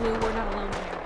Blue, we're not alone here.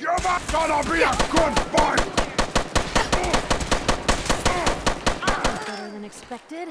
You're not gonna be a good boy! Better than expected.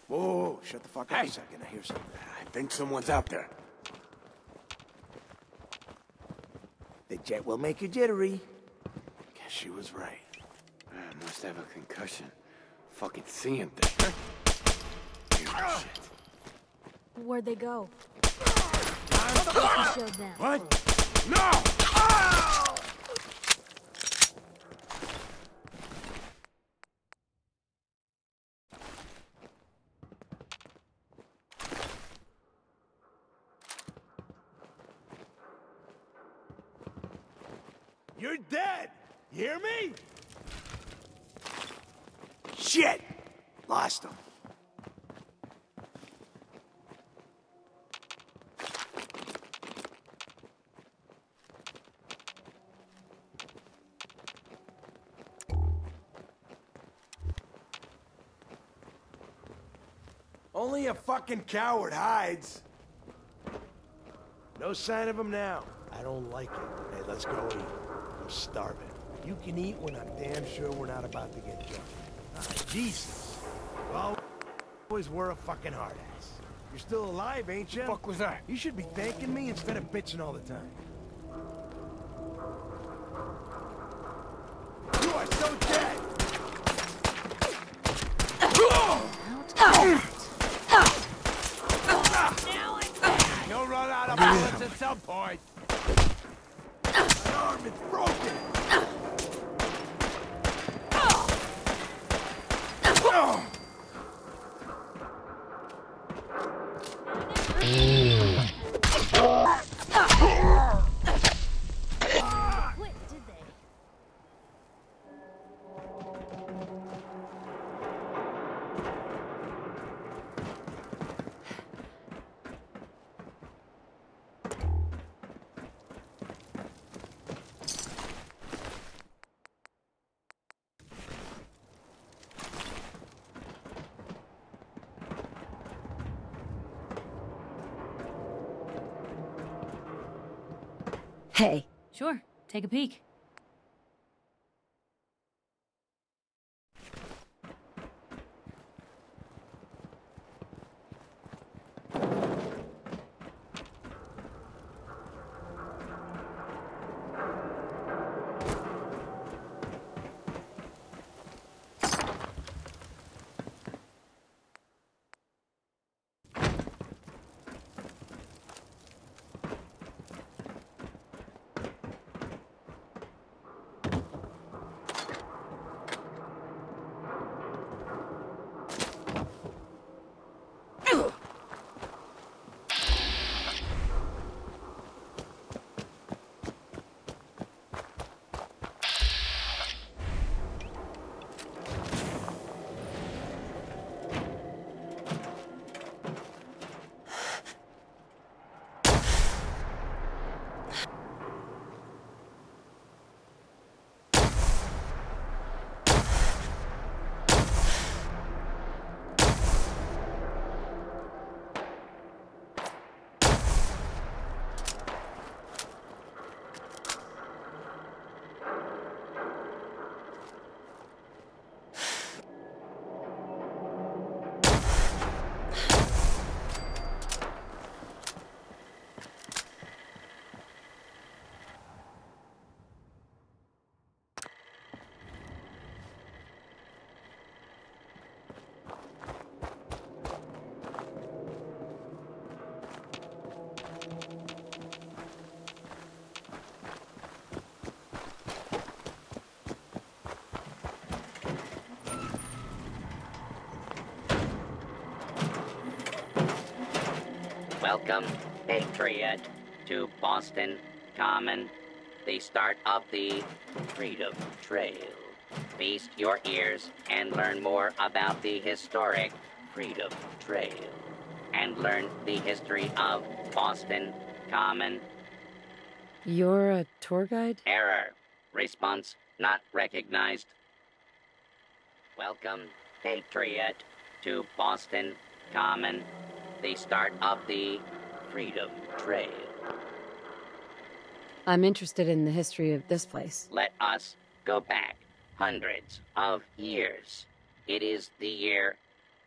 Whoa, shut the fuck up a second. I hear something. I think someone's out there. The jet will make you jittery. Guess she was right. I must have a concussion. Fucking seeing things. Where'd they go? Show them. What? No! Oh! You're dead! You hear me? Shit! Lost him. Only a fucking coward hides. No sign of him now. I don't like it. Hey, let's go eat. I'm starving. You can eat when I'm damn sure we're not about to get drunk. Ah, Jesus. Well, always were a fucking hard ass. You're still alive, ain't you? Fuck was that? You should be thanking me instead of bitching all the time. You are so dead! You'll run out of bullets at some point. My arm is broken! Quit, did they? Hey. Sure, take a peek. Welcome, Patriot, to Boston Common, the start of the Freedom Trail. Feast your ears and learn more about the historic Freedom Trail, and learn the history of Boston Common. You're a tour guide? Error. Response not recognized. Welcome, Patriot, to Boston Common, the start of the Freedom Trail. I'm interested in the history of this place. Let us go back hundreds of years. It is the year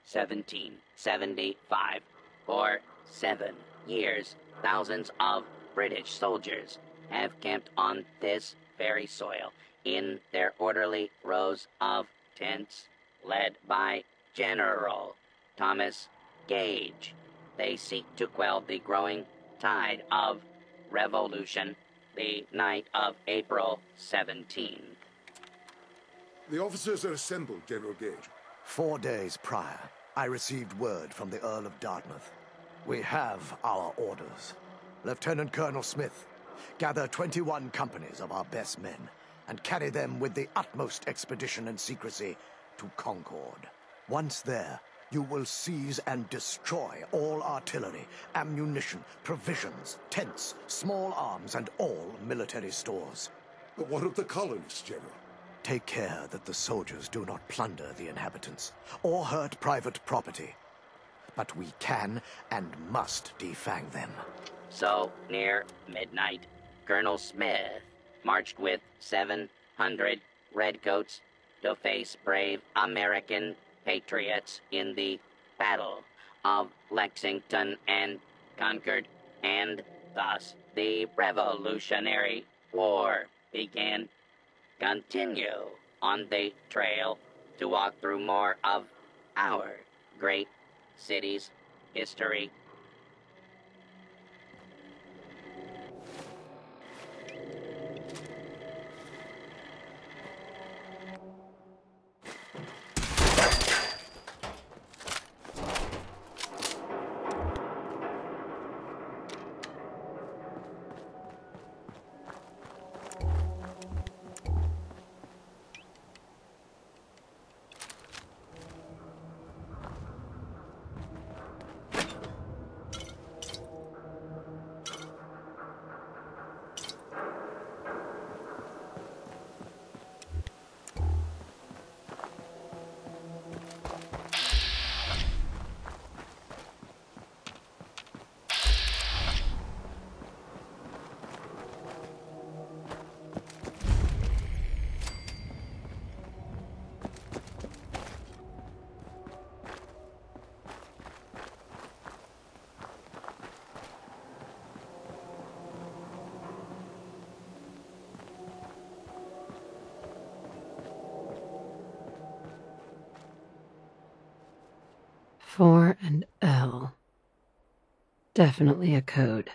1775. For 7 years, thousands of British soldiers have camped on this very soil in their orderly rows of tents, led by General Thomas Gage. They seek to quell the growing tide of revolution, the night of April 17th. The officers are assembled, General Gage. 4 days prior, I received word from the Earl of Dartmouth. We have our orders. Lieutenant Colonel Smith, gather 21 companies of our best men and carry them with the utmost expedition and secrecy to Concord. Once there, you will seize and destroy all artillery, ammunition, provisions, tents, small arms, and all military stores. But what of the colonists, General? Take care that the soldiers do not plunder the inhabitants or hurt private property. But we can and must defang them. So, near midnight, Colonel Smith marched with 700 redcoats to face brave American patriots in the Battle of Lexington and Concord, and thus the Revolutionary War began. Continue on the trail to walk through more of our great city's history. Four and L. Definitely a code.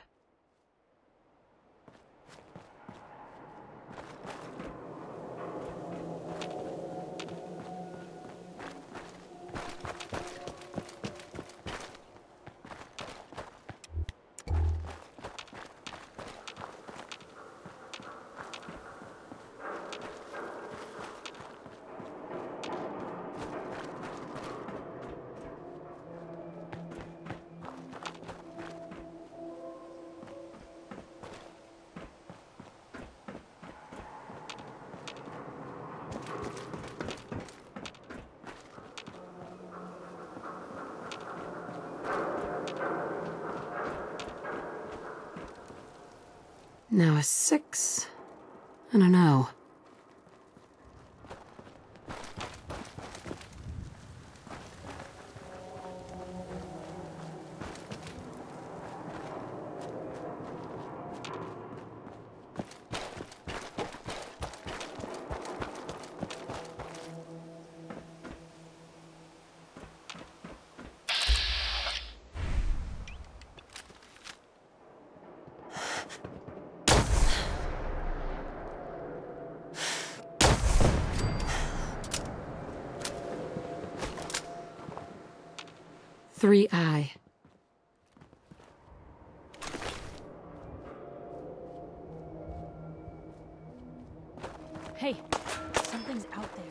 Now a 6 and an O. Three I. Hey, something's out there.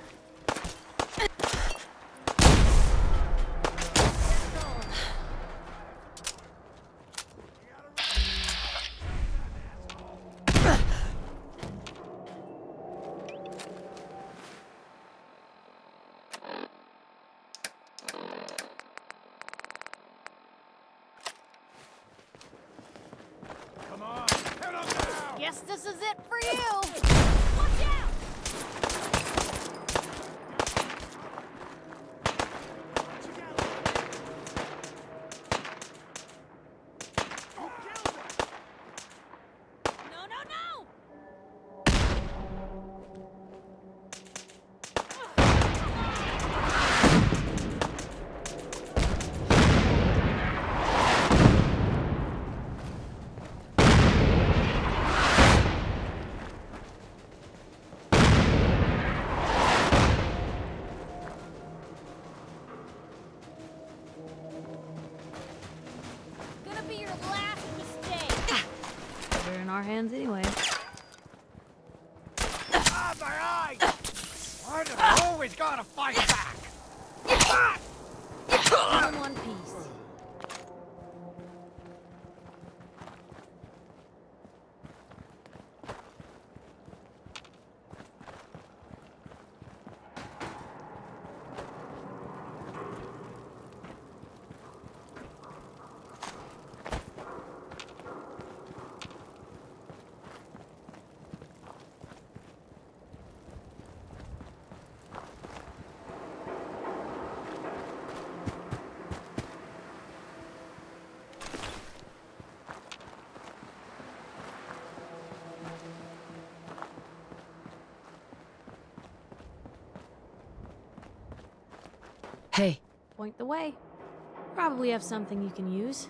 Guess this is it for you! Watch out! No, no, no! They're in our hands anyway. Ah, my eyes! Why do I always gotta fight back? Ah! All in one piece. Hey, Point the way. Probably have something you can use.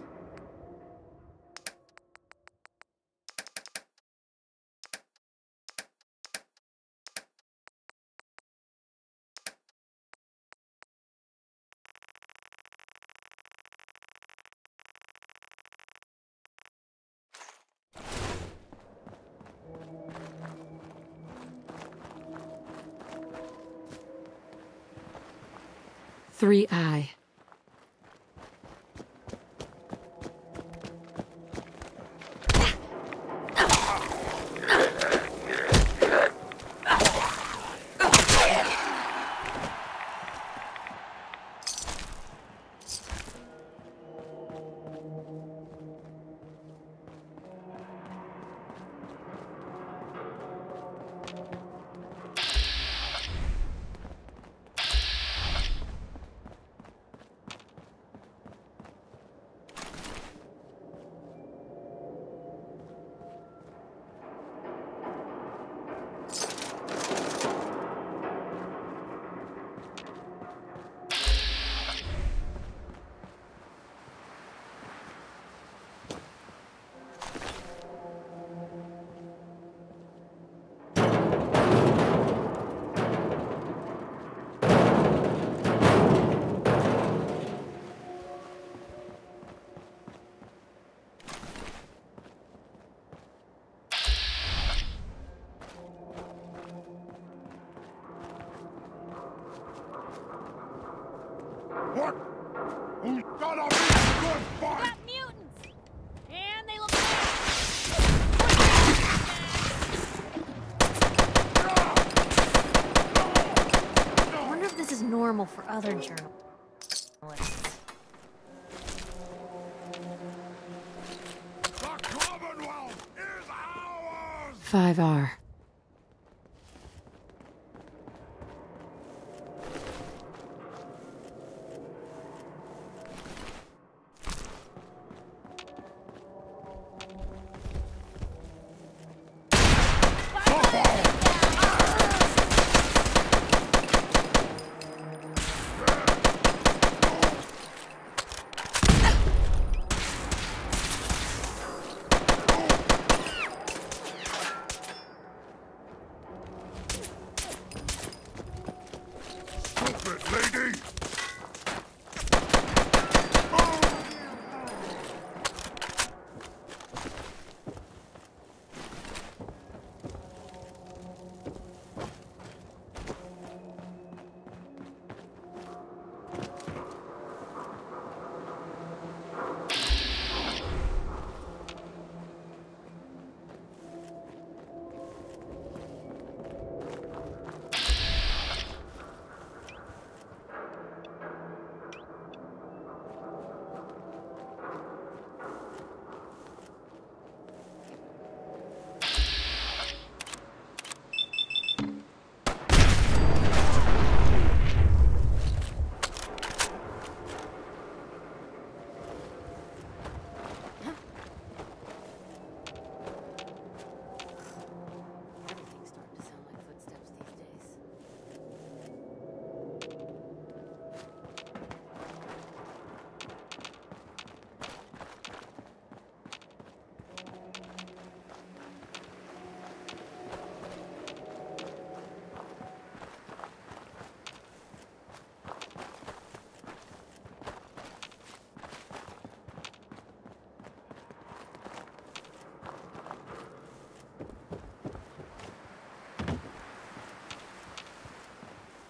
Three I. What? Who's gonna be a good fight? Got mutants! And they look bad! I wonder if this is normal for other journalists. The Commonwealth is ours! 5R.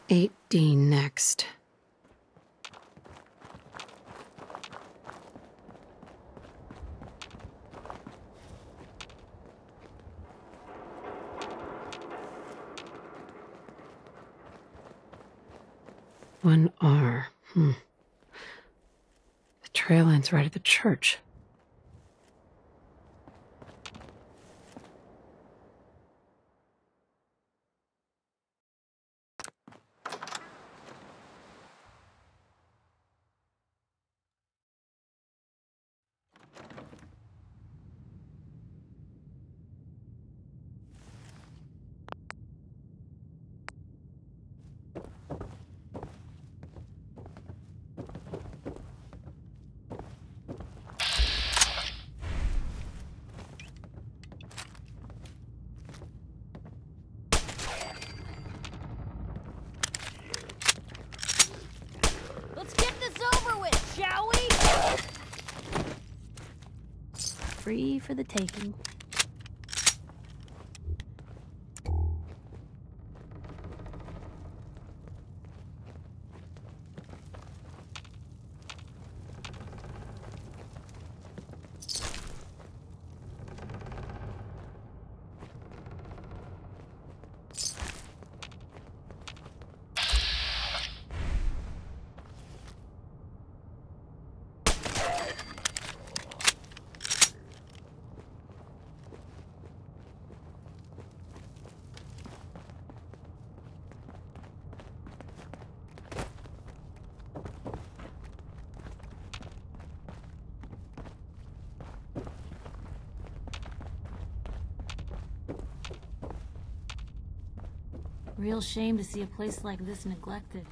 8D next. One R. The trail ends right at the church. Let's get this over with, shall we? Free for the taking. Real shame to see a place like this neglected.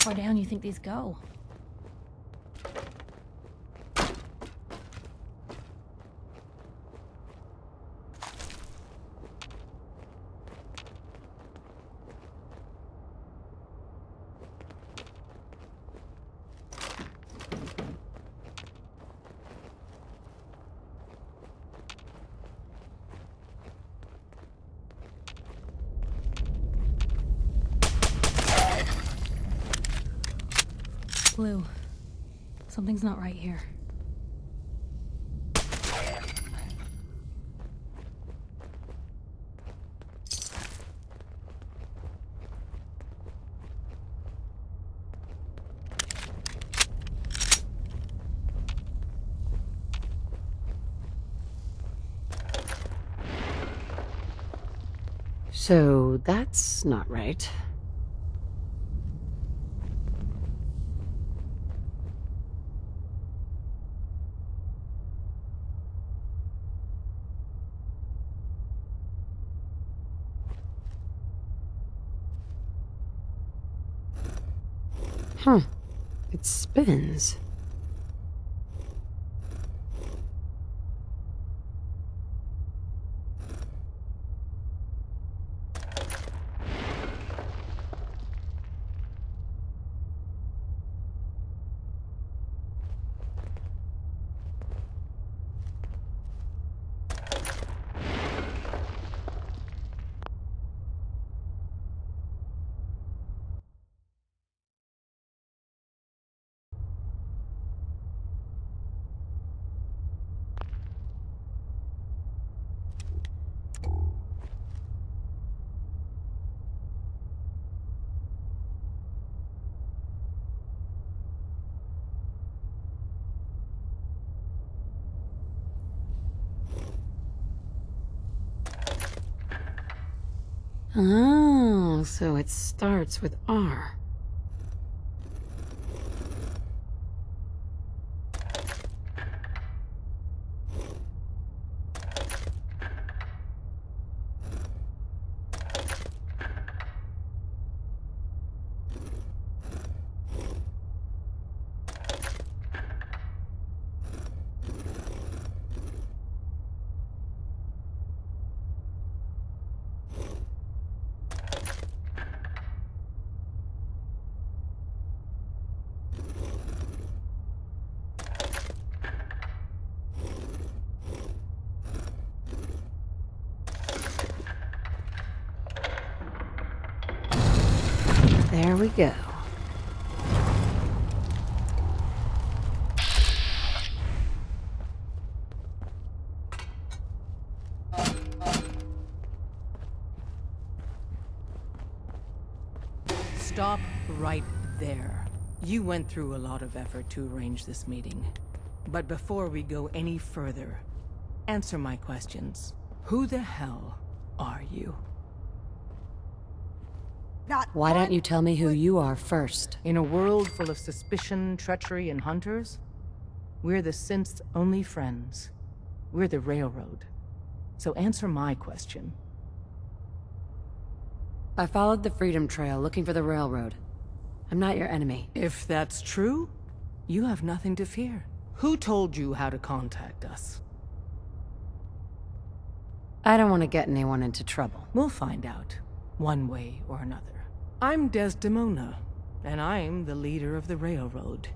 far down you think these go? Blue, something's not right here. So that's not right. Huh. It spins. Oh, so it starts with R. There we go. Stop right there. You went through a lot of effort to arrange this meeting. But before we go any further, answer my questions. Who the hell are you? Why don't you tell me who you are first? In a world full of suspicion, treachery, and hunters, we're the synth's only friends. We're the Railroad. So answer my question. I followed the Freedom Trail looking for the Railroad. I'm not your enemy. If that's true, you have nothing to fear. Who told you how to contact us? I don't want to get anyone into trouble. We'll find out, one way or another. I'm Desdemona, and I'm the leader of the Railroad.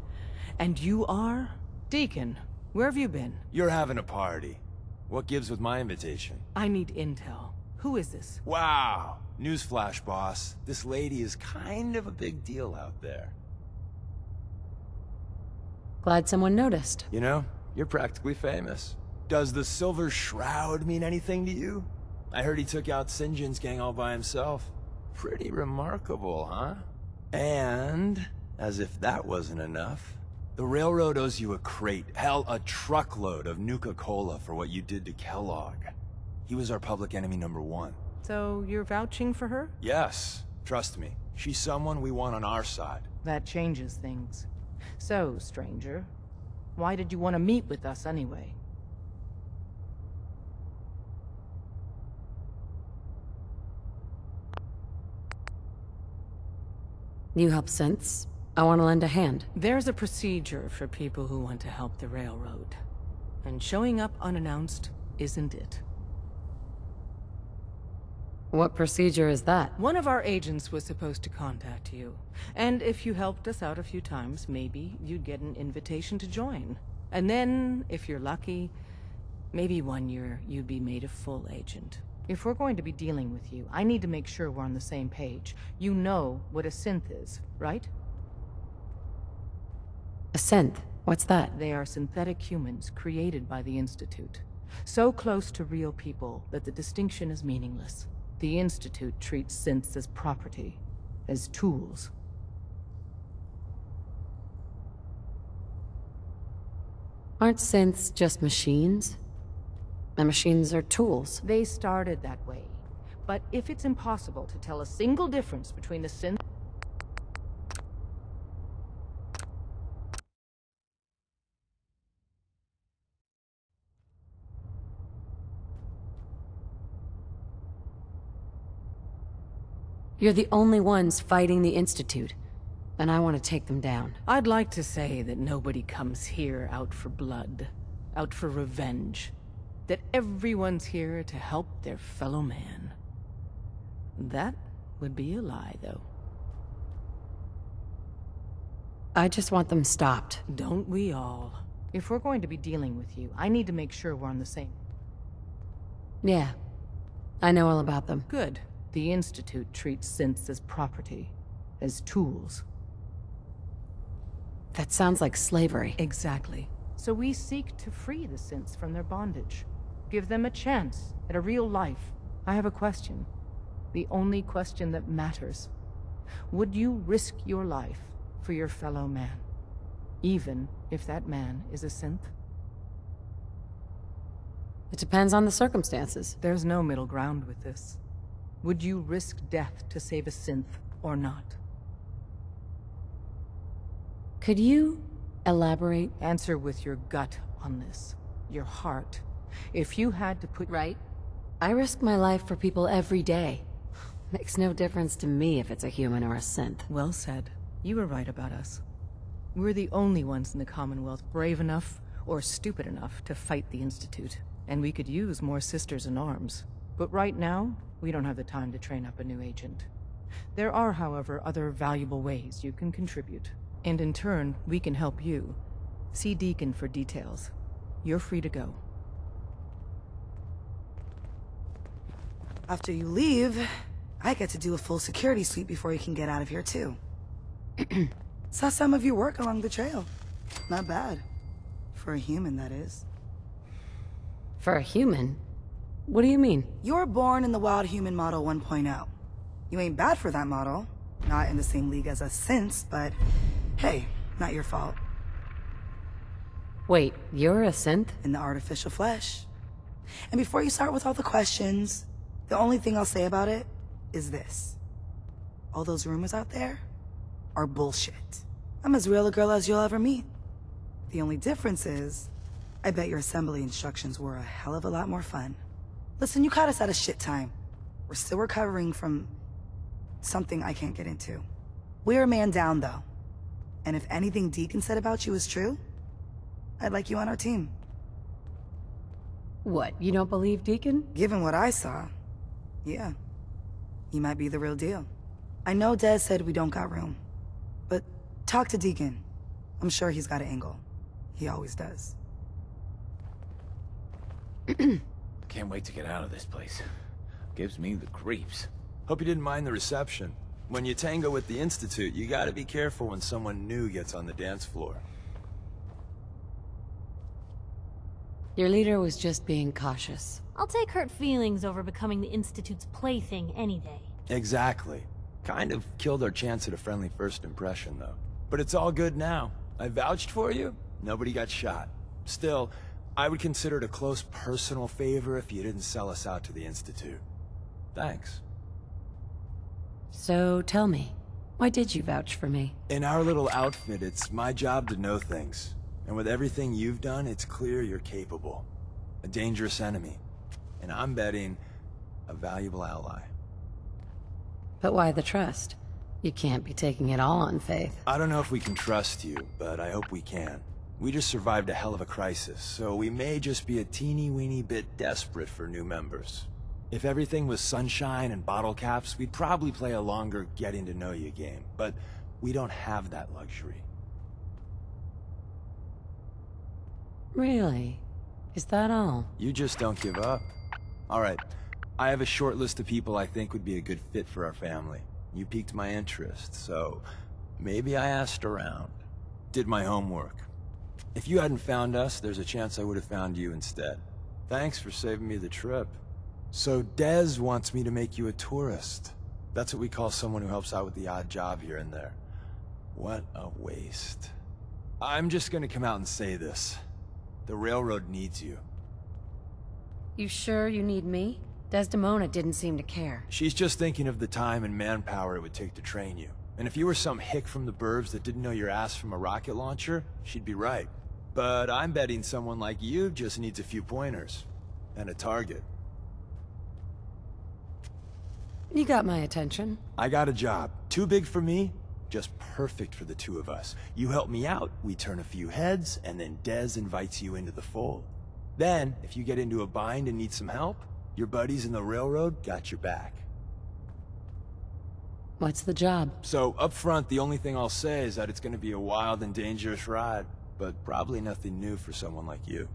And you are? Deacon, where have you been? You're having a party. What gives with my invitation? I need intel. Who is this? Wow! Newsflash, boss. This lady is kind of a big deal out there. Glad someone noticed. You know, you're practically famous. Does the Silver Shroud mean anything to you? I heard he took out Sinjin's gang all by himself. Pretty remarkable, huh? And, as if that wasn't enough, the Railroad owes you a crate, hell, a truckload of Nuka-Cola for what you did to Kellogg. He was our public enemy #1. So you're vouching for her? Yes, trust me. She's someone we want on our side. That changes things. So, stranger, why did you want to meet with us anyway? You help synths? I want to lend a hand. There's a procedure for people who want to help the railroad. And showing up unannounced isn't it. What procedure is that? One of our agents was supposed to contact you. And if you helped us out a few times, maybe you'd get an invitation to join. And then, if you're lucky, maybe 1 year you'd be made a full agent. If we're going to be dealing with you, I need to make sure we're on the same page. You know what a synth is, right? A synth? What's that? They are synthetic humans created by the Institute. So close to real people that the distinction is meaningless. The Institute treats synths as property, as tools. Aren't synths just machines? And machines are tools. They started that way. But if it's impossible to tell a single difference between a synth... You're the only ones fighting the Institute, and I want to take them down. I'd like to say that nobody comes here out for blood, out for revenge. That everyone's here to help their fellow man. That would be a lie, though. I just want them stopped. Don't we all? If we're going to be dealing with you, I need to make sure we're on the same... Yeah, I know all about them. Good. The Institute treats synths as property, as tools. That sounds like slavery. Exactly. So we seek to free the synths from their bondage. Give them a chance at a real life. I have a question. The only question that matters. Would you risk your life for your fellow man? Even if that man is a synth? It depends on the circumstances. There's no middle ground with this. Would you risk death to save a synth or not? Could you elaborate? Answer with your gut on this. Your heart. If you had to put... Right. I risk my life for people every day. Makes no difference to me if it's a human or a synth. Well said. You were right about us. We're the only ones in the Commonwealth brave enough or stupid enough to fight the Institute. And we could use more sisters in arms. But right now, we don't have the time to train up a new agent. There are, however, other valuable ways you can contribute. And in turn, we can help you. See Deacon for details. You're free to go. After you leave, I get to do a full security sweep before you can get out of here, too. Saw some of your work along the trail. Not bad. For a human, that is. For a human? What do you mean? You were born in the Wild Human Model 1.0. You ain't bad for that model. Not in the same league as us since, but hey, not your fault. Wait, you're a synth? In the artificial flesh. And before you start with all the questions, the only thing I'll say about it is this. All those rumors out there are bullshit. I'm as real a girl as you'll ever meet. The only difference is, I bet your assembly instructions were a hell of a lot more fun. Listen, you caught us at a shit time. We're still recovering from something I can't get into. We're a man down, though. And if anything Deacon said about you is true, I'd like you on our team. What, you don't believe Deacon? Given what I saw, yeah. You might be the real deal. I know Dez said we don't got room, but talk to Deacon. I'm sure he's got an angle. He always does. Can't wait to get out of this place. Gives me the creeps. Hope you didn't mind the reception. When you tango with the Institute, you gotta be careful when someone new gets on the dance floor. Your leader was just being cautious. I'll take hurt feelings over becoming the Institute's plaything any day. Exactly. Kind of killed our chance at a friendly first impression, though. But it's all good now. I vouched for you. Nobody got shot. Still, I would consider it a close personal favor if you didn't sell us out to the Institute. Thanks. So tell me, why did you vouch for me? In our little outfit, it's my job to know things. And with everything you've done, it's clear you're capable. A dangerous enemy. And I'm betting, a valuable ally. But why the trust? You can't be taking it all on faith. I don't know if we can trust you, but I hope we can. We just survived a hell of a crisis, so we may just be a teeny-weeny bit desperate for new members. If everything was sunshine and bottle caps, we'd probably play a longer getting-to-know-you game, but we don't have that luxury. Really? Is that all? You just don't give up. Alright, I have a short list of people I think would be a good fit for our family. You piqued my interest, so maybe I asked around. Did my homework. If you hadn't found us, there's a chance I would have found you instead. Thanks for saving me the trip. So Dez wants me to make you a tourist. That's what we call someone who helps out with the odd job here and there. What a waste. I'm just gonna come out and say this. The railroad needs you. You sure you need me? Desdemona didn't seem to care. She's just thinking of the time and manpower it would take to train you. And if you were some hick from the burbs that didn't know your ass from a rocket launcher, she'd be right. But I'm betting someone like you just needs a few pointers. And a target. You got my attention. I got a job. Too big for me, just perfect for the two of us. You help me out, we turn a few heads, and then Dez invites you into the fold. Then, if you get into a bind and need some help, your buddies in the railroad got your back. What's the job? So, up front, the only thing I'll say is that it's gonna be a wild and dangerous ride, but probably nothing new for someone like you.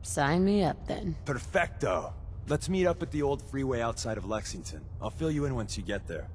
Sign me up, then. Perfecto! Let's meet up at the old freeway outside of Lexington. I'll fill you in once you get there.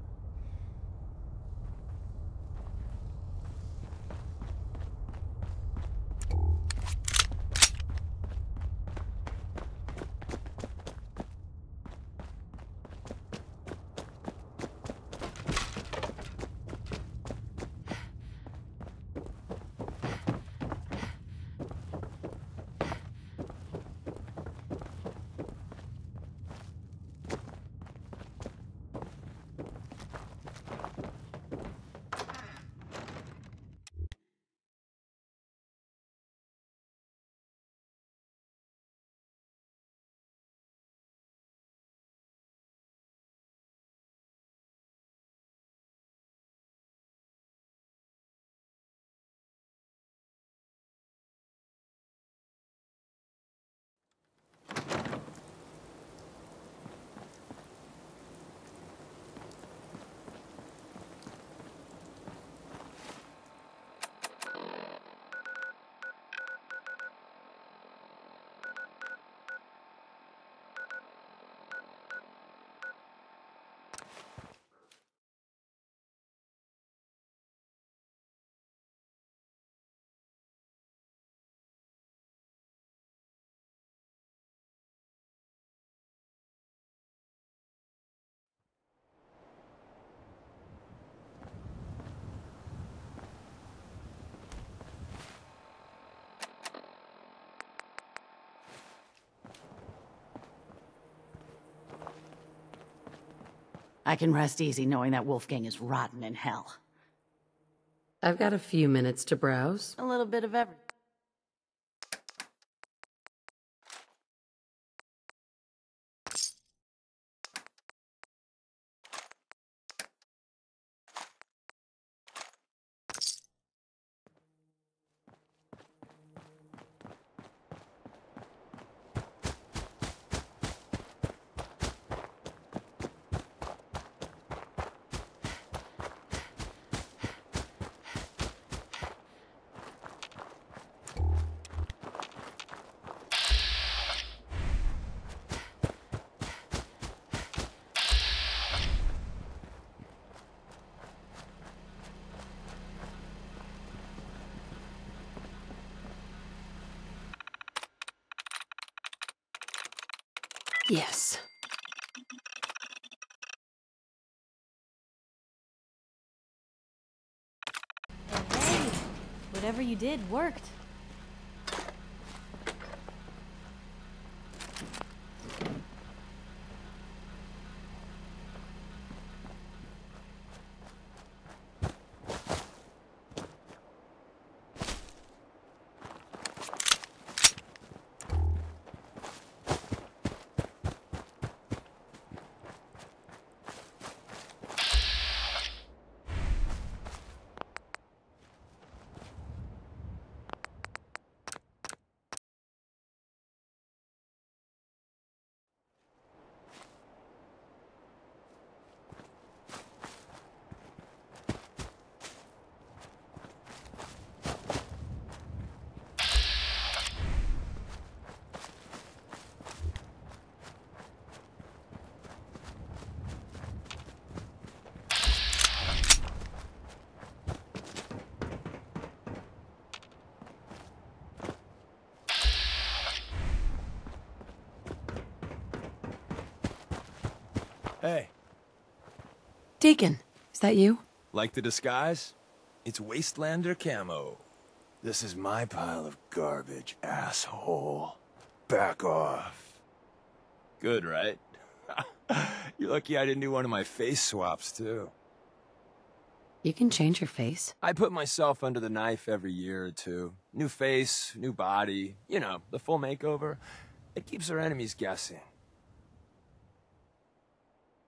I can rest easy knowing that Wolfgang is rotten in hell. I've got a few minutes to browse. A little bit of everything. Yes. Hey, whatever you did worked. Hey. Deacon, is that you? Like the disguise? It's Wastelander camo. This is my pile of garbage, asshole. Back off. Good, right? You're lucky I didn't do one of my face swaps, too. You can change your face. I put myself under the knife every year or two. New face, new body, you know, the full makeover. It keeps our enemies guessing.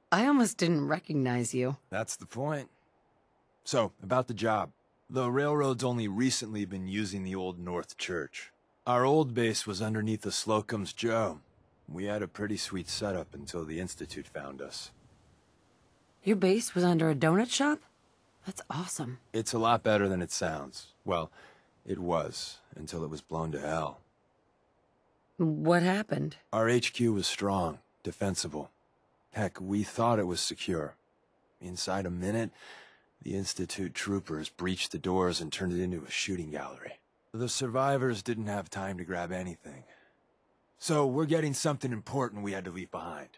I almost didn't recognize you. That's the point. So, about the job. The railroad's only recently been using the Old North Church. Our old base was underneath the Slocum's Joe. We had a pretty sweet setup until the Institute found us. Your base was under a donut shop? That's awesome. It's a lot better than it sounds. Well, it was, until it was blown to hell. What happened? Our HQ was strong, defensible. Heck, we thought it was secure. Inside a minute, the Institute troopers breached the doors and turned it into a shooting gallery. The survivors didn't have time to grab anything. So we're getting something important we had to leave behind.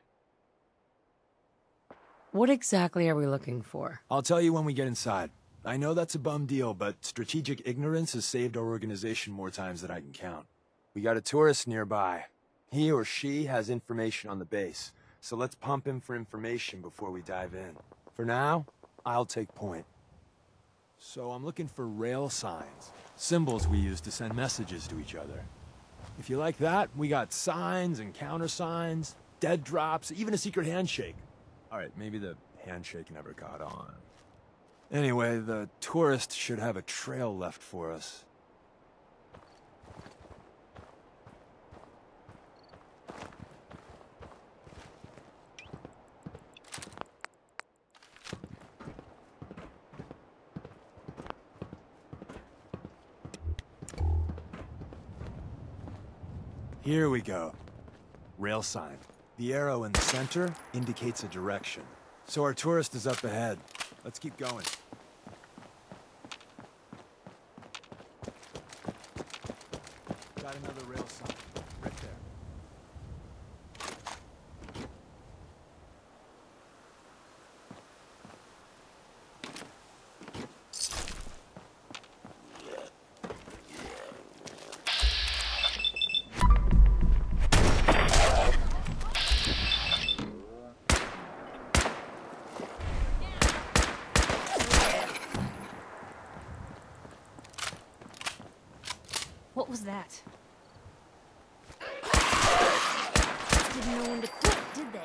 What exactly are we looking for? I'll tell you when we get inside. I know that's a bum deal, but strategic ignorance has saved our organization more times than I can count. We got a tourist nearby. He or she has information on the base, so let's pump him for information before we dive in. For now, I'll take point. So I'm looking for rail signs, symbols we use to send messages to each other. If you like that, we got signs and countersigns, dead drops, even a secret handshake. Alright, maybe the handshake never got on. Anyway, the tourist should have a trail left for us. Here we go. Rail sign. The arrow in the center indicates a direction. So our tourist is up ahead. Let's keep going. Got another rail sign. Right there. What was that? Didn't know when to quit, did they?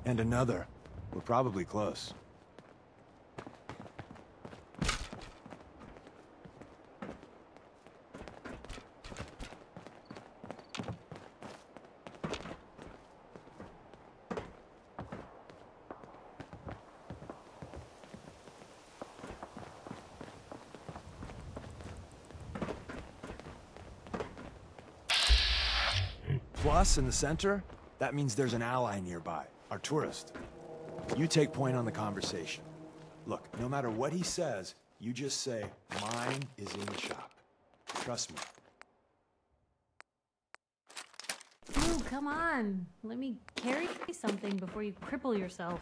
And another. We're probably close. Plus, in the center, that means there's an ally nearby. Our tourist. You take point on the conversation. Look, no matter what he says, you just say, mine is in the shop. Trust me. Ooh, come on. Let me carry something before you cripple yourself.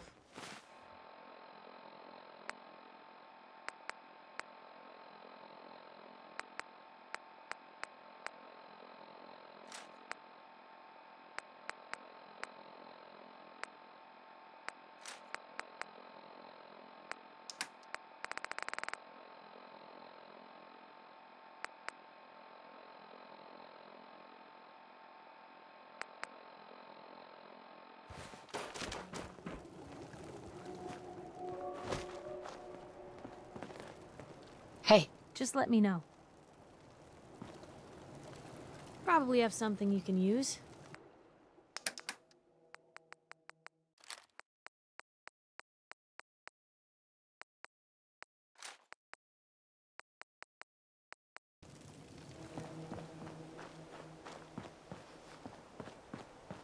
Hey. Just let me know. Probably have something you can use.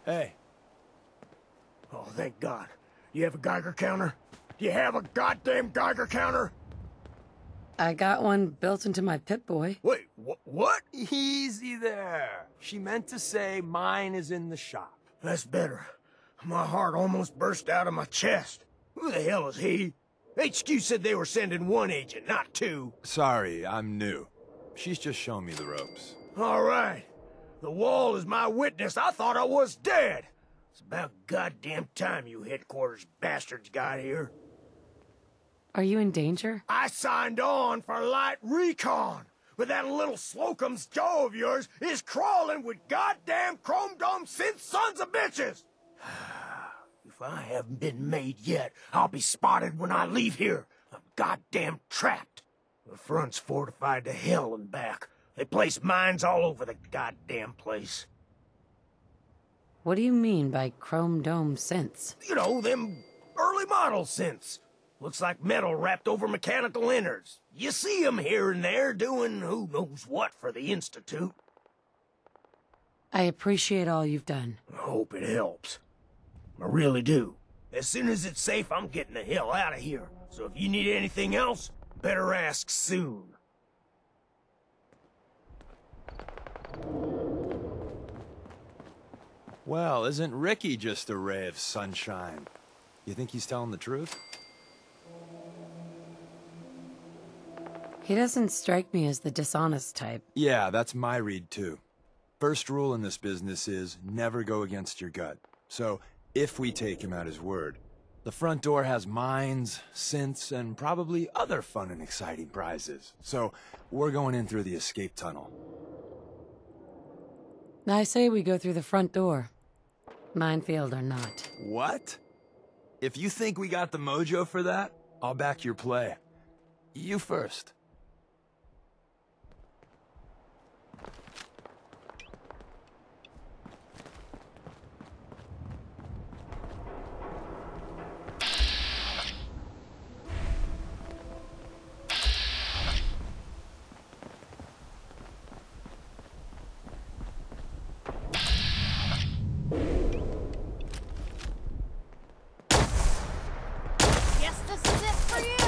Hey. Oh, thank God. You have a Geiger counter? You have a goddamn Geiger counter? I got one built into my Pip-Boy. Wait, what? Easy there. She meant to say mine is in the shop. That's better. My heart almost burst out of my chest. Who the hell is he? HQ said they were sending one agent, not two. Sorry, I'm new. She's just showing me the ropes. All right. The wall is my witness. I thought I was dead. It's about goddamn time you headquarters bastards got here. Are you in danger? I signed on for light recon, but that little Slocum's Joe of yours is crawling with goddamn chrome dome synth sons of bitches. If I haven't been made yet, I'll be spotted when I leave here. I'm goddamn trapped. The front's fortified to hell and back. They place mines all over the goddamn place. What do you mean by chrome dome synths? You know, them early model synths. Looks like metal wrapped over mechanical innards. You see them here and there doing who knows what for the Institute. I appreciate all you've done. I hope it helps. I really do. As soon as it's safe, I'm getting the hell out of here. So if you need anything else, better ask soon. Well, isn't Ricky just a ray of sunshine? You think he's telling the truth? He doesn't strike me as the dishonest type. Yeah, that's my read too. First rule in this business is never go against your gut. So, if we take him at his word, the front door has mines, synths, and probably other fun and exciting prizes. So, we're going in through the escape tunnel. I say we go through the front door. Minefield or not. What? If you think we got the mojo for that, I'll back your play. You first. Guess this is it for you.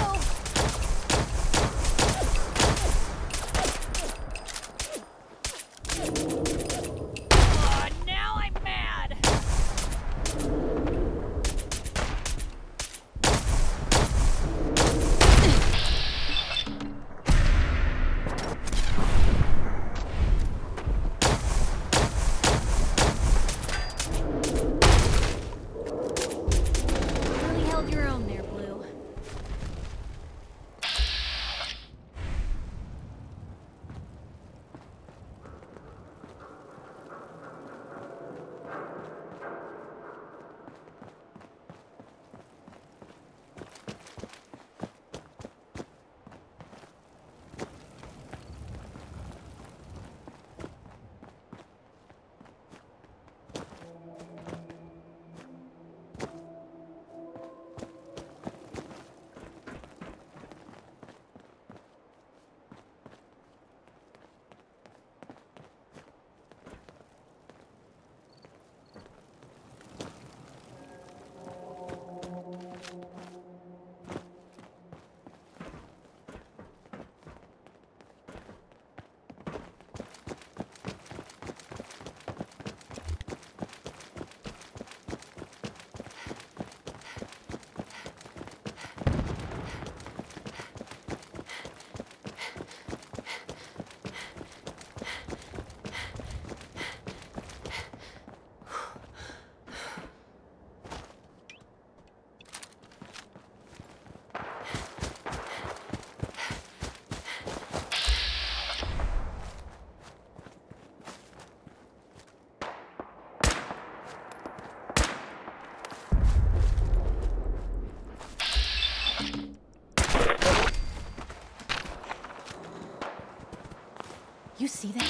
You see that?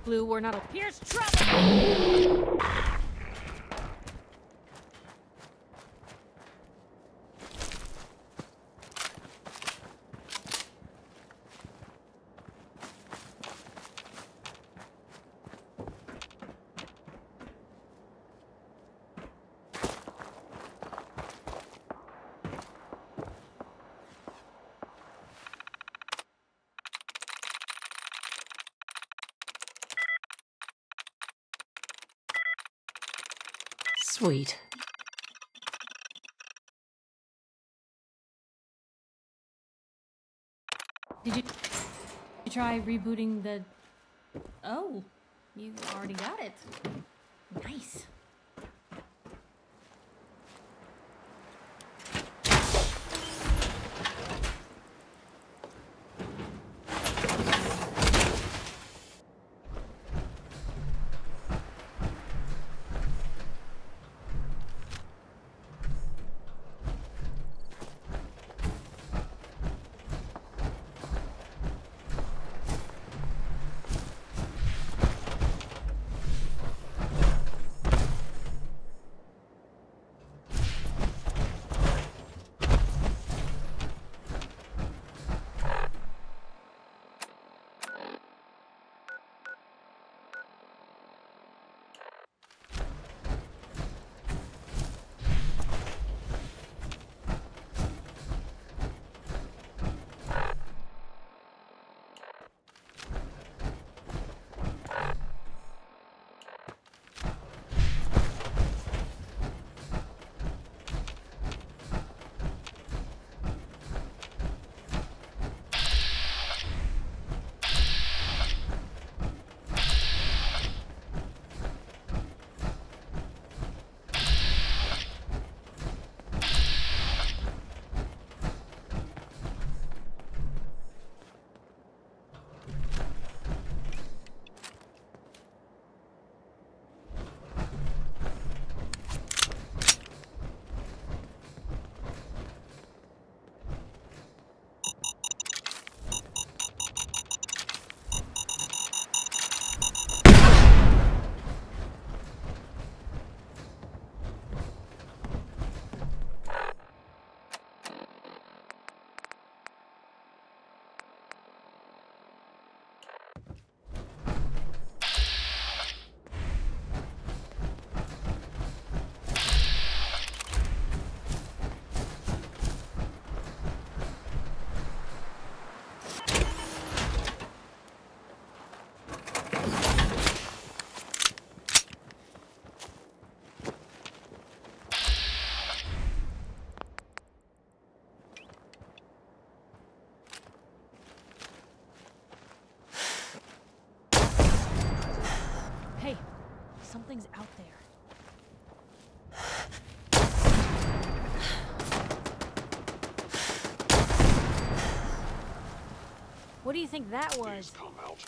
Blue, we're not. Here's trouble! Sweet. Did you try rebooting the... Oh, you already got it. Nice. Hey, something's out there. What do you think that was? Please come out.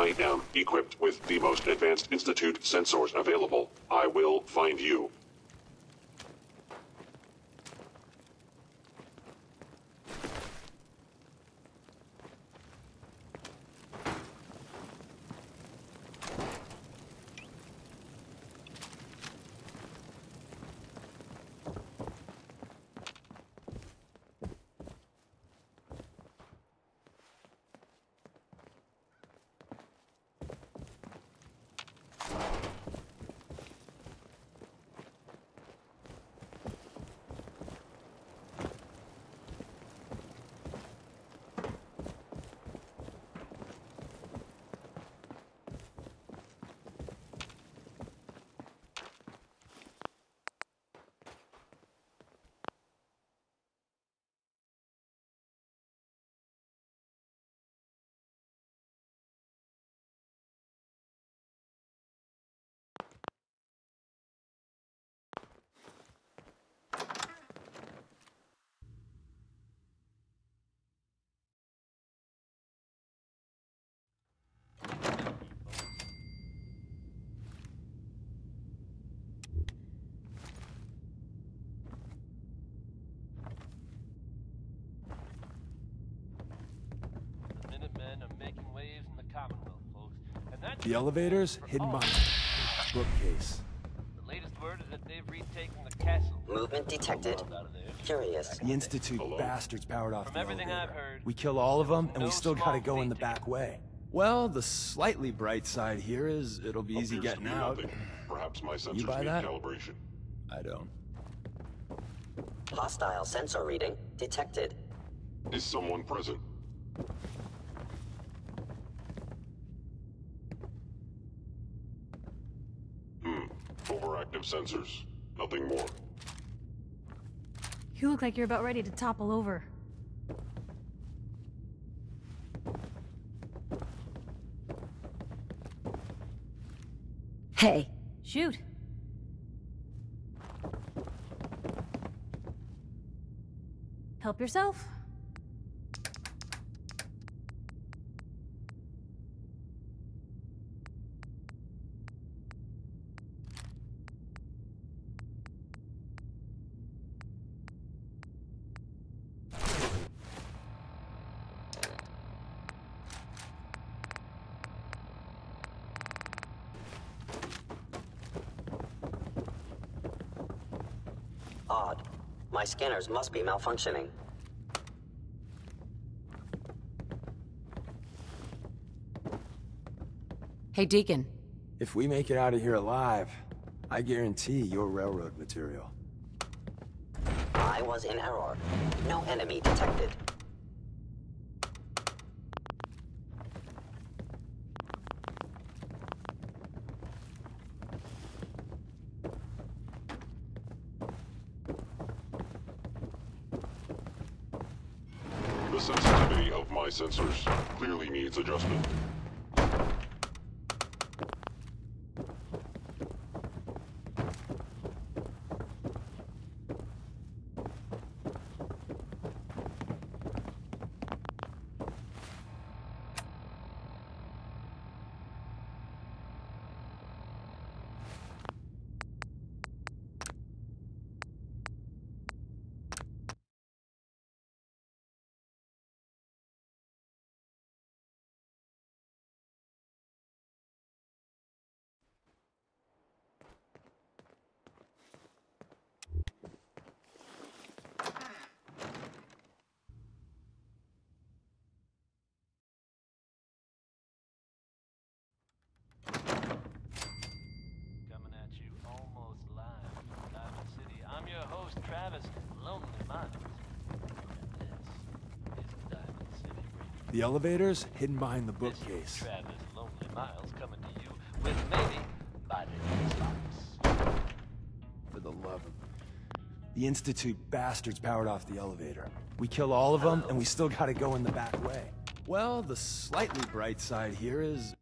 I am equipped with the most advanced Institute sensors available. I will find you. The elevator's hidden behind the bookcase. The latest word is that they've retaken the castle. Movement detected. Curious. The Institute bastards powered off From the everything elevator. I've heard, We kill all of them, and no we still gotta go in the small back way. Well, the slightly bright side here is it'll be easy Appears to getting be out. nothing. Perhaps my sensors You buy need that? calibration. I don't. Hostile sensor reading detected. Is someone present? Overactive sensors. Nothing more. You look like you're about ready to topple over. Hey. Shoot. Help yourself. Odd. My scanners must be malfunctioning. Hey, Deacon. If we make it out of here alive, I guarantee you're railroad material. I was in error. No enemy detected. The sensitivity of my sensors clearly needs adjustment. The elevator's hidden behind the bookcase. Travis Lonely Miles coming to you with maybe biting spots. For the love of... The Institute bastards powered off the elevator. We kill all of them, and we still gotta go in the back way. Well, the slightly bright side here is...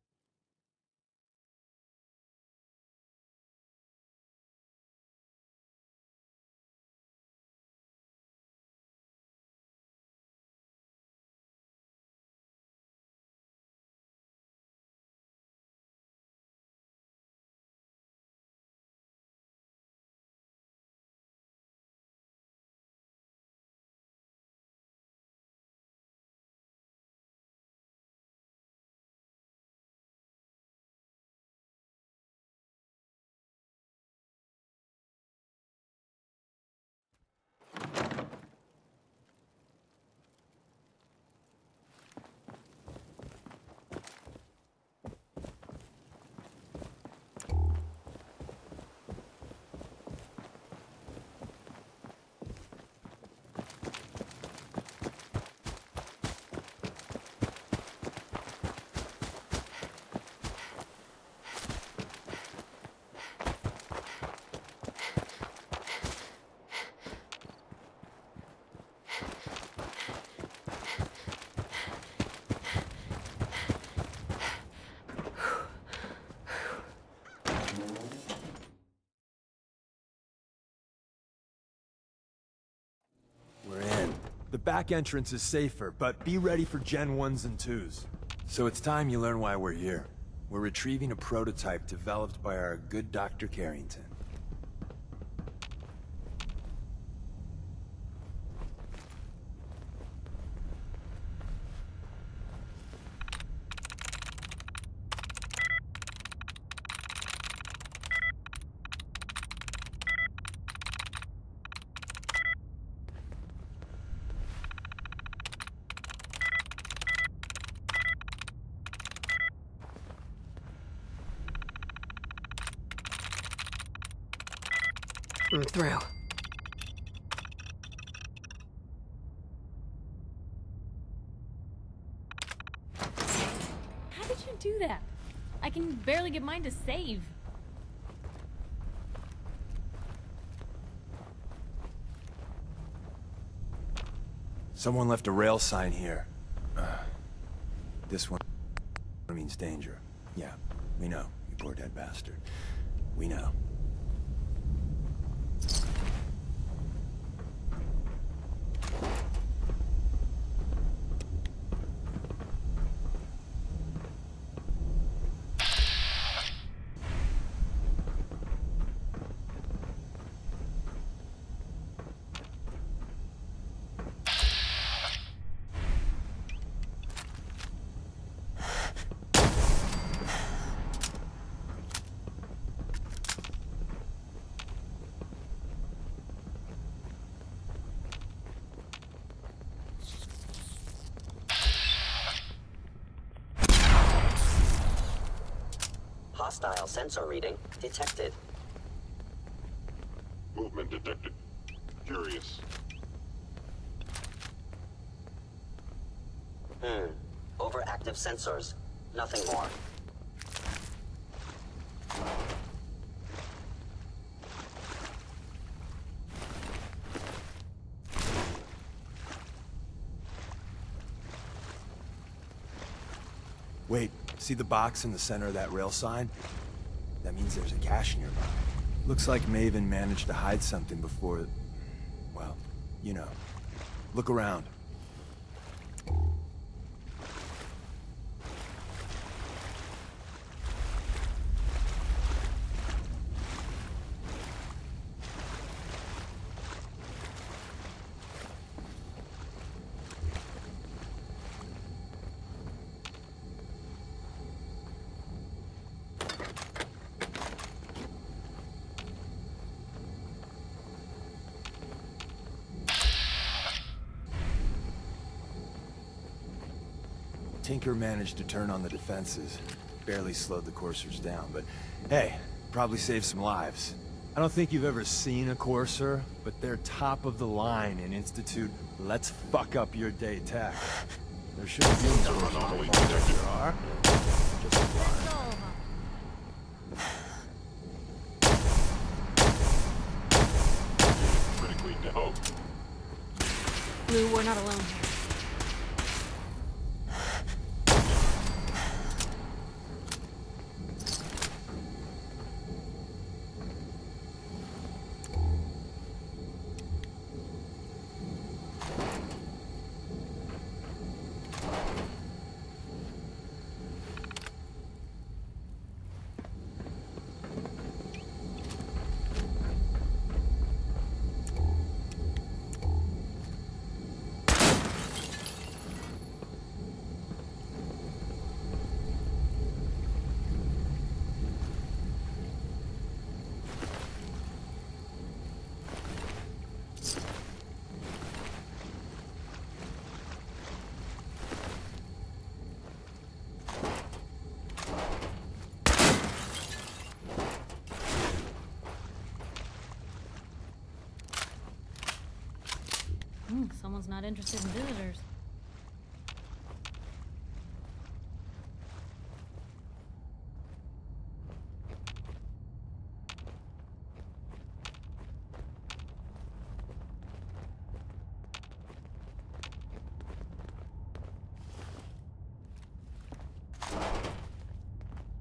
The back entrance is safer, but be ready for Gen 1s and 2s. So it's time you learn why we're here. We're retrieving a prototype developed by our good Dr. Carrington. I'm through. How did you do that? I can barely get mine to save. Someone left a rail sign here. This one means danger. Yeah, we know, you poor dead bastard. We know. Hostile sensor reading detected. Movement detected. Curious. Overactive sensors. Nothing more. Wait, see the box in the center of that rail sign? That means there's a cache nearby. Looks like Maven managed to hide something before... well, you know. Look around. Tinker managed to turn on the defenses. Barely slowed the coursers down, but hey, probably saved some lives. I don't think you've ever seen a courser, but they're top of the line in Institute let's fuck up your day tech. There shouldn't be any anomaly detected. There are. Just one. Critically down. Blue, we're not alone here. Someone's not interested in visitors.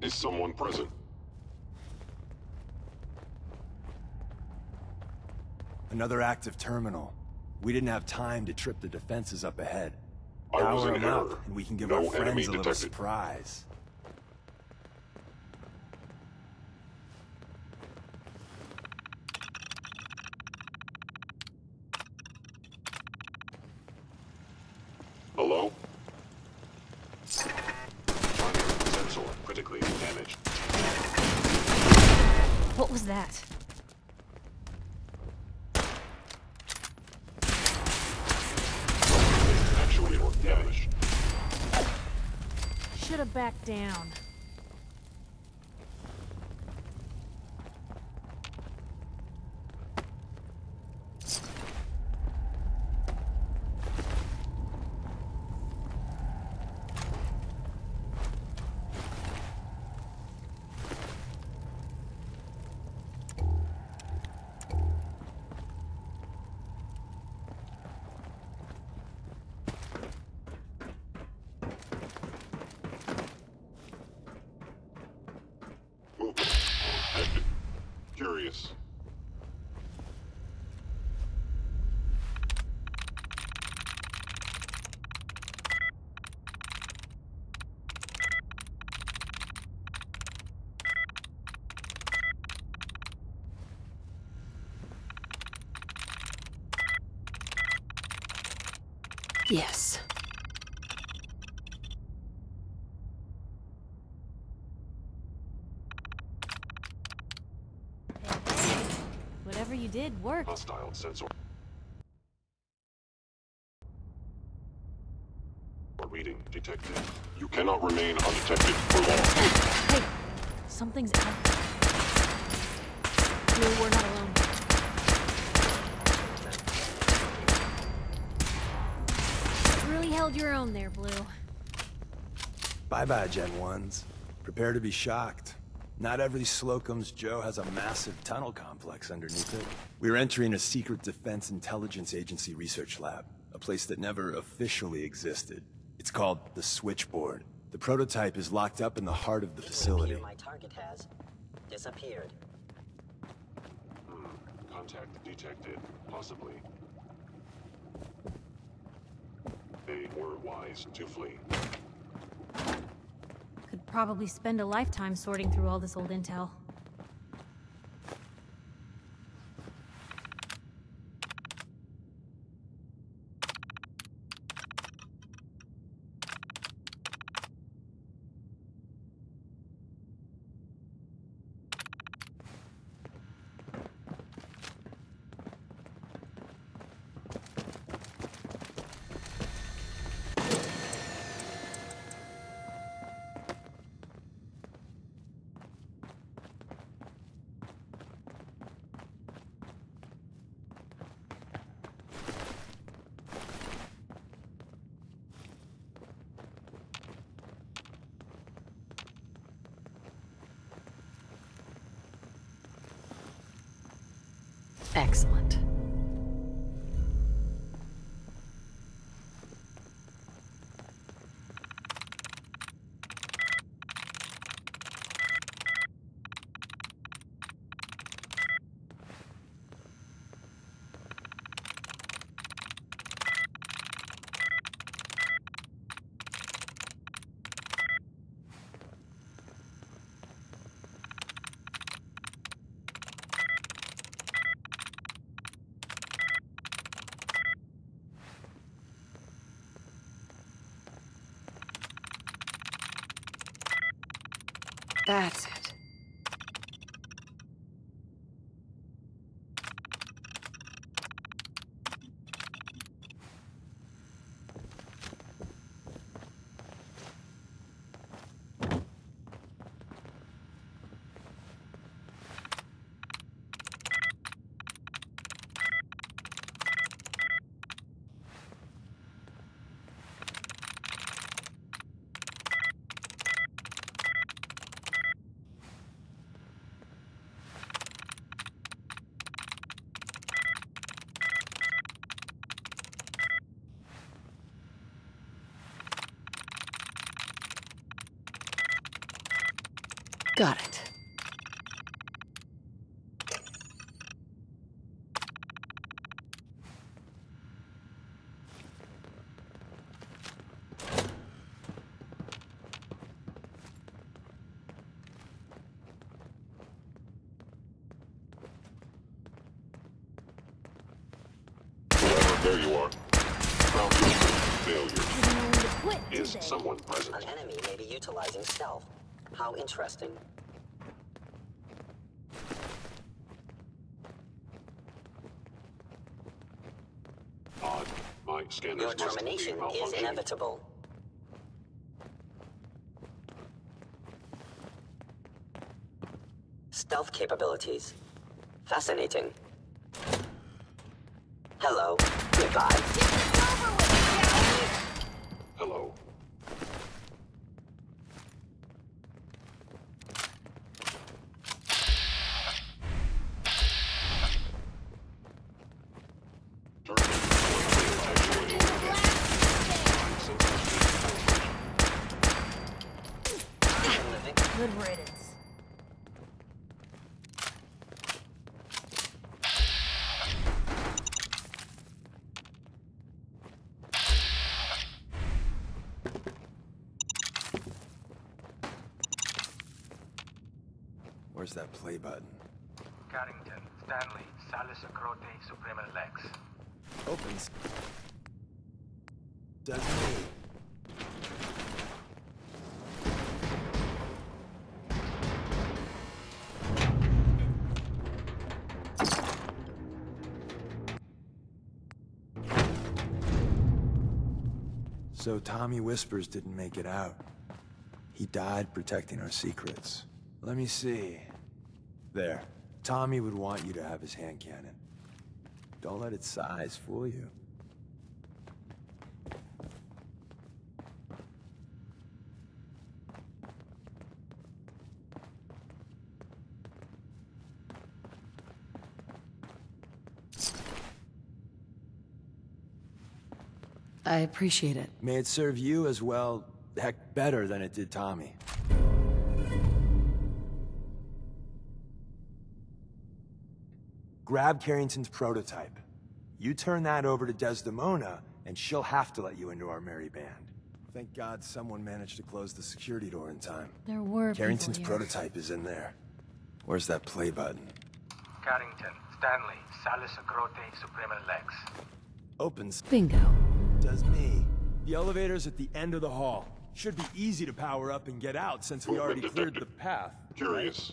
Is someone present? Another active terminal. We didn't have time to trip the defenses up ahead. I was Power in them error. up, and we can give No our enemy friends a little detected. surprise. Hello? Primary sensor critically damaged. What was that? Actuator damaged. Should have backed down. Movement has been curious. Yes. Whatever you did worked. Hostile sensor. Reading detected. You cannot remain undetected for long. Hey, something's out. Blue, we're not alone. Really held your own there, Blue. Bye-bye, Gen 1s. Prepare to be shocked. Not every Slocum's Joe has a massive tunnel complex underneath it. We're entering a secret Defense Intelligence Agency research lab, a place that never officially existed. It's called the Switchboard. The prototype is locked up in the heart of the facility. My target has disappeared. Contact detected. Possibly. They were wise to flee. Could probably spend a lifetime sorting through all this old intel. Excellent. That's it. Got it. There you are. Round 2. Failure. Is someone present? An enemy may be utilizing stealth. How interesting. Odd. My scanners Your must be termination is malfunctioning. inevitable. Stealth capabilities. Fascinating. Hello. Goodbye. Hello. Good riddance. Where's that play button? Carrington, Stanley, Salis Acrote, Suprema Lex. Opens. Does me. So Tommy Whispers didn't make it out. He died protecting our secrets. Let me see. There. Tommy would want you to have his hand cannon. Don't let its size fool you. I appreciate it. May it serve you as well, heck, better than it did Tommy. Grab Carrington's prototype. You turn that over to Desdemona, and she'll have to let you into our merry band. Thank God someone managed to close the security door in time. There were Carrington's people here. prototype is in there. Where's that play button? Carrington, Stanley, Salis Acrote, Suprema Lex. Opens. Bingo. Does me. The elevator's at the end of the hall. Should be easy to power up and get out since we already cleared the path. Curious.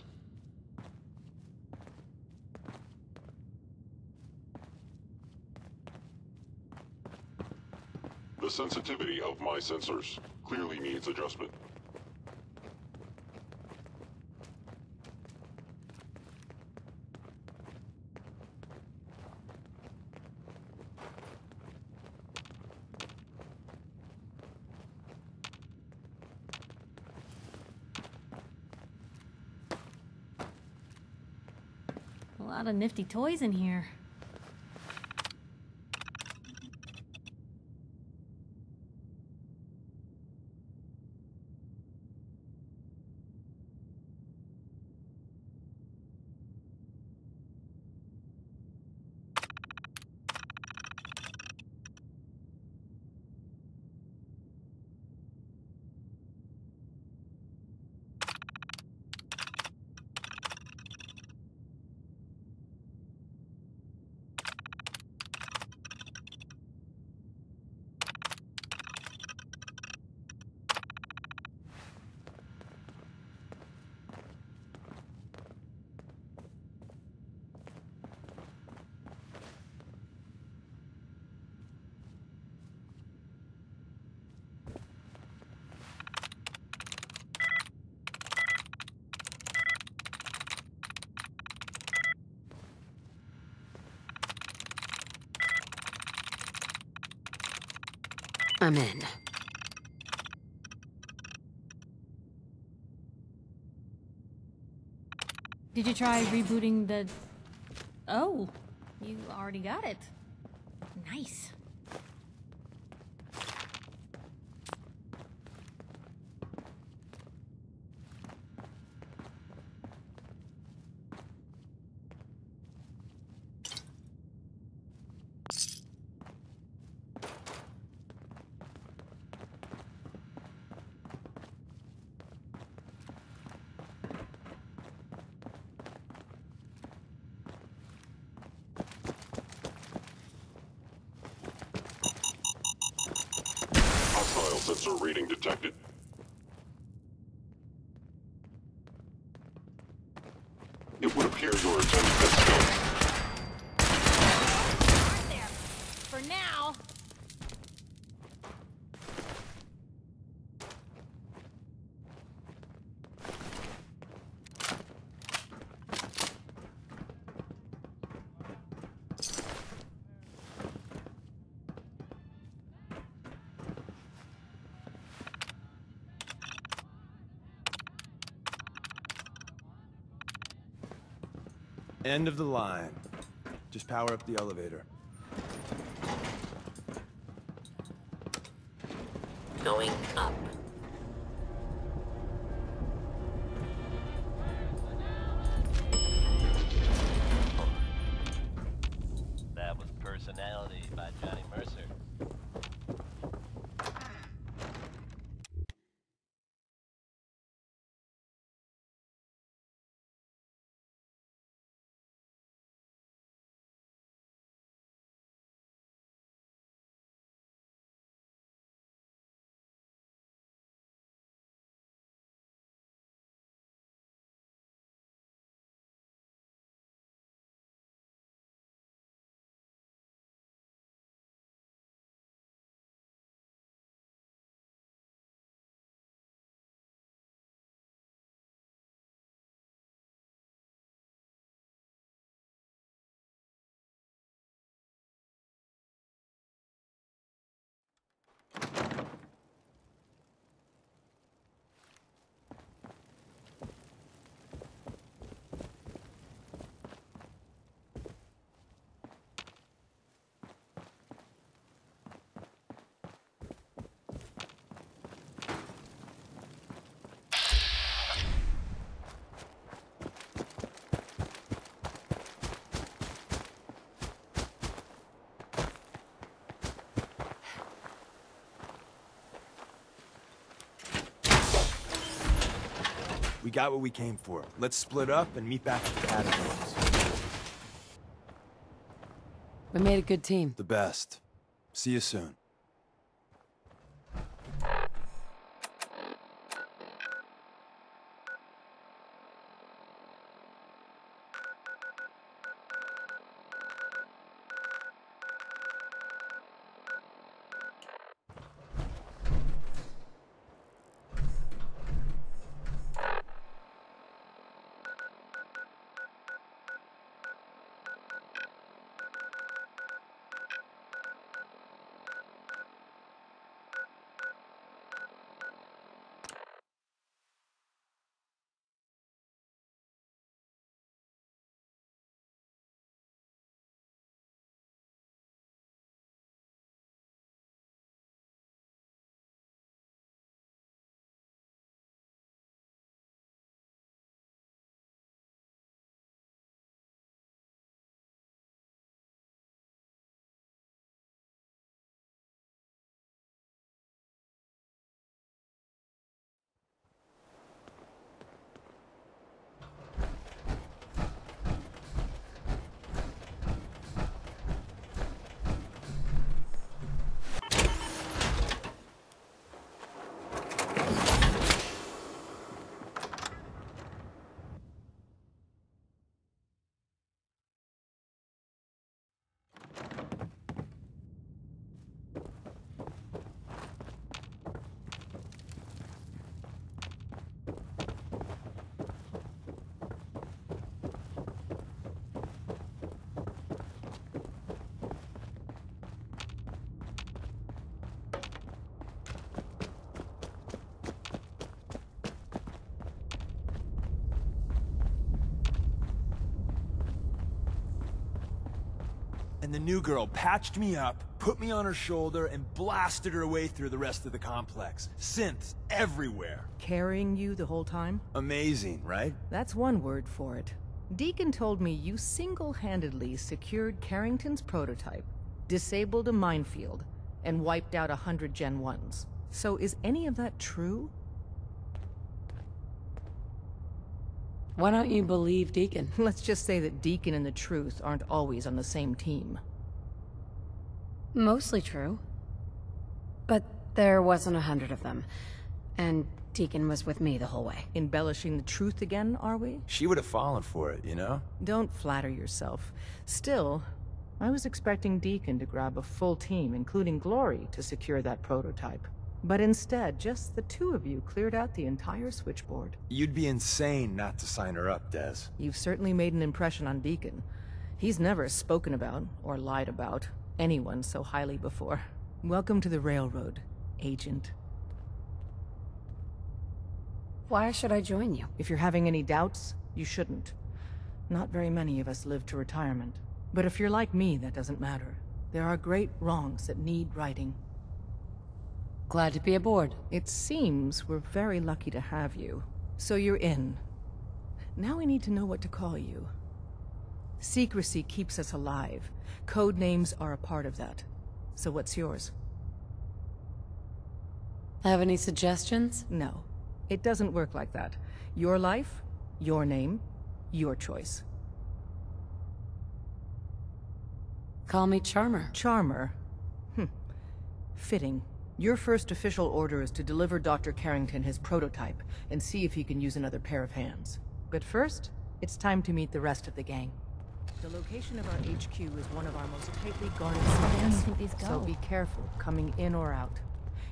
The sensitivity of my sensors clearly needs adjustment. A lot of nifty toys in here. I'm in. Did you try rebooting the... Oh, you already got it. Nice. Sensor reading detected. It would appear your attempt has failed. Right there. For now. End of the line. Just power up the elevator. Going up. That was Personality by Johnny Mercer. We got what we came for. Let's split up and meet back at the catacombs. We made a good team. The best. See you soon. And the new girl patched me up, put me on her shoulder, and blasted her way through the rest of the complex. Synths everywhere. Carrying you the whole time? Amazing, right? That's one word for it. Deacon told me you single-handedly secured Carrington's prototype, disabled a minefield, and wiped out 100 Gen 1s. So is any of that true? Why don't you believe Deacon? Let's just say that Deacon and the Truth aren't always on the same team. Mostly true. But There wasn't 100 of them. And Deacon was with me the whole way. Embellishing the truth again, are we? She would have fallen for it, you know? Don't flatter yourself. Still, I was expecting Deacon to grab a full team, including Glory, to secure that prototype. But instead, just the two of you cleared out the entire switchboard. You'd be insane not to sign her up, Des. You've certainly made an impression on Deacon. He's never spoken about, or lied about, anyone so highly before. Welcome to the Railroad, Agent. Why should I join you? If you're having any doubts, you shouldn't. Not very many of us live to retirement. But if you're like me, that doesn't matter. There are great wrongs that need righting. Glad to be aboard. It seems we're very lucky to have you. So you're in. Now we need to know what to call you. Secrecy keeps us alive. Code names are a part of that. So what's yours? Have any suggestions? No. It doesn't work like that. Your life, your name, your choice. Call me Charmer. Charmer? Fitting. Your first official order is to deliver Dr. Carrington his prototype and see if he can use another pair of hands. But first, it's time to meet the rest of the gang. The location of our HQ is one of our most tightly guarded sites, so be careful coming in or out.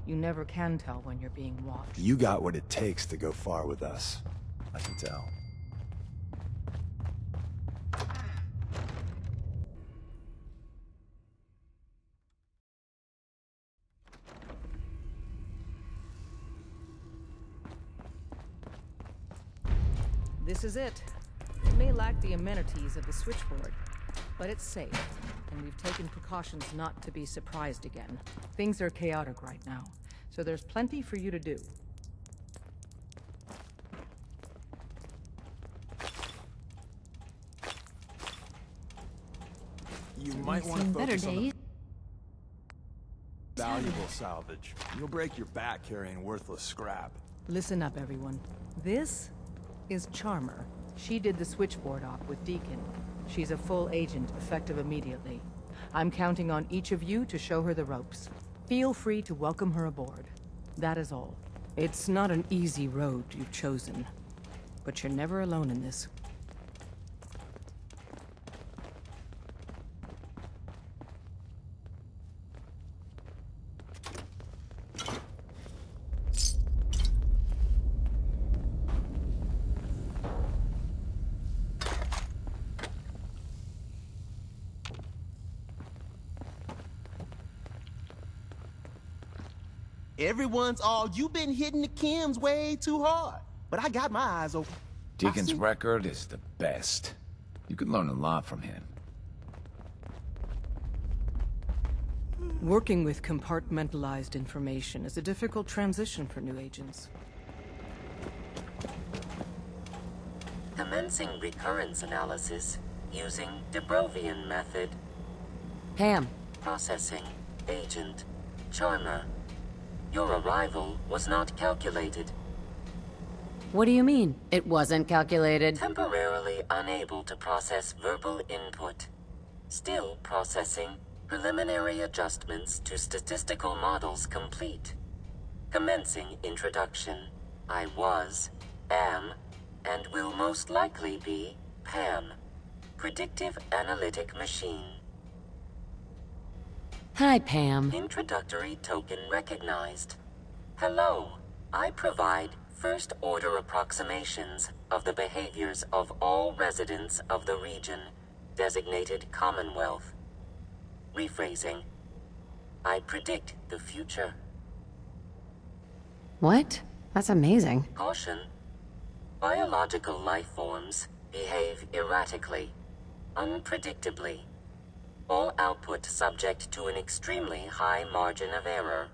You never can tell when you're being watched. You got what it takes to go far with us. I can tell. This is it. It may lack the amenities of the switchboard, but it's safe, and we've taken precautions not to be surprised again. Things are chaotic right now, so there's plenty for you to do. You might want to focus on the valuable salvage. You'll break your back carrying worthless scrap. Listen up, everyone. This is Charmer. She did the switchboard op with Deacon. She's a full agent, effective immediately. I'm counting on each of you to show her the ropes. Feel free to welcome her aboard. That is all. It's not an easy road you've chosen, but you're never alone in this. Everyone's all, you've been hitting the chems way too hard. But I got my eyes open. Deacon's record is the best. You could learn a lot from him. Working with compartmentalized information is a difficult transition for new agents. Commencing recurrence analysis using de Brovian method. Pam. Processing. Agent. Charmer. Your arrival was not calculated. What do you mean, it wasn't calculated? Temporarily unable to process verbal input. Still processing. Preliminary adjustments to statistical models complete. Commencing introduction. I was, am, and will most likely be Pam. Predictive analytic machine. Hi, Pam. Introductory token recognized. Hello. I provide first-order approximations of the behaviors of all residents of the region, designated Commonwealth. Rephrasing. I predict the future. What? That's amazing. Caution. Biological life forms behave erratically, unpredictably. All output subject to an extremely high margin of error.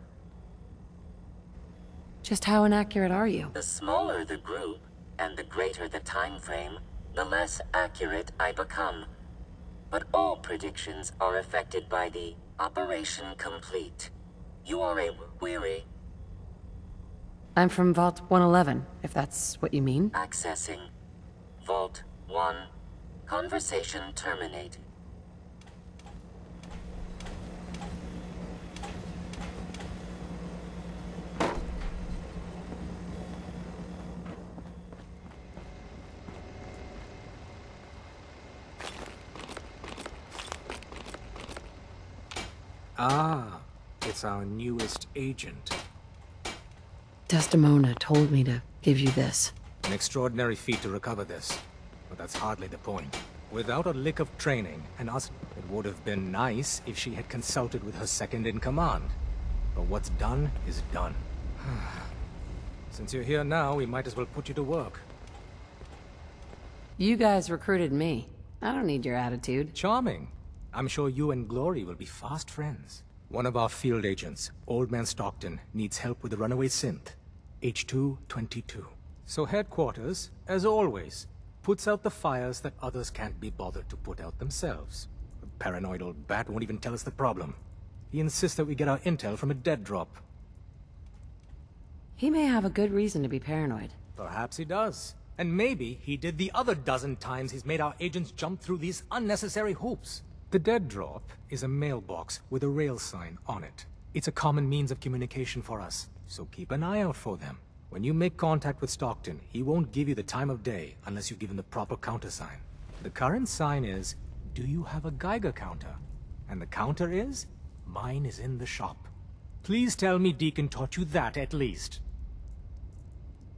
Just how inaccurate are you? The smaller the group, and the greater the time frame, the less accurate I become. But all predictions are affected by the operation complete. You are a query. I'm from Vault 111, if that's what you mean. Accessing. Vault 1. Conversation terminated. Ah, it's our newest agent. Desdemona told me to give you this. An extraordinary feat to recover this, but that's hardly the point. Without a lick of training, and us, it would have been nice if she had consulted with her second-in-command. But what's done is done. Since you're here now, we might as well put you to work. You guys recruited me. I don't need your attitude. Charming. I'm sure you and Glory will be fast friends. One of our field agents, Old Man Stockton, needs help with the runaway synth. H222. So headquarters, as always, puts out the fires that others can't be bothered to put out themselves. The paranoid old bat won't even tell us the problem. He insists that we get our intel from a dead drop. He may have a good reason to be paranoid. Perhaps he does. And maybe he did the other dozen times he's made our agents jump through these unnecessary hoops. The dead drop is a mailbox with a rail sign on it. It's a common means of communication for us, so keep an eye out for them. When you make contact with Stockton, he won't give you the time of day unless you give him the proper countersign. The current sign is, do you have a Geiger counter? And the counter is, mine is in the shop. Please tell me Deacon taught you that at least.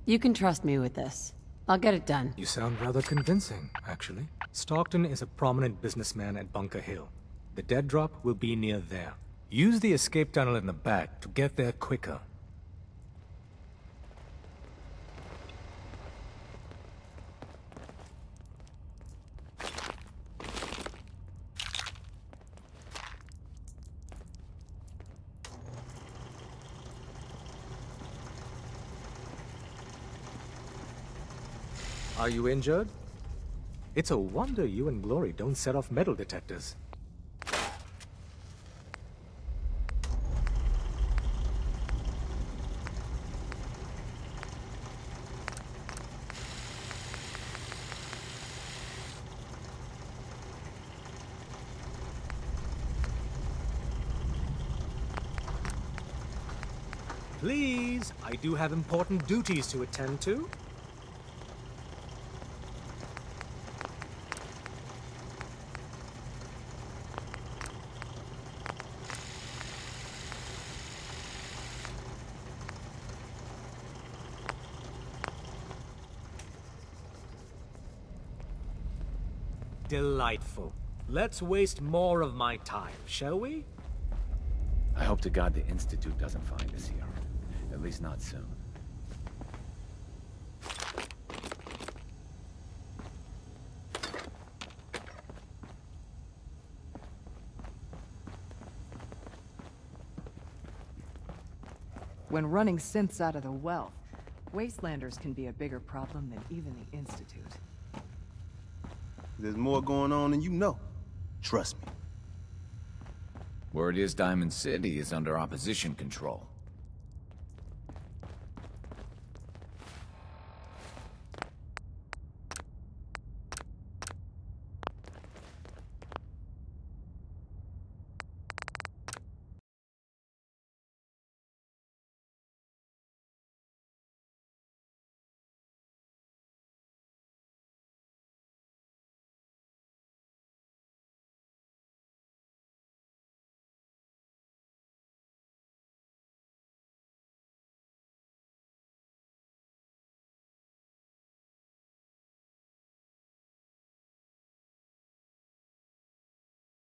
You can trust me with this. I'll get it done. You sound rather convincing, actually. Stockton is a prominent businessman at Bunker Hill. The dead drop will be near there. Use the escape tunnel in the back to get there quicker. Are you injured? It's a wonder you and Glory don't set off metal detectors. Please, I do have important duties to attend to. Delightful. Let's waste more of my time, shall we? I hope to God the Institute doesn't find us here. At least not soon. When running synths out of the wealth, Wastelanders can be a bigger problem than even the Institute. There's more going on than you know. Trust me. Word is Diamond City is under opposition control.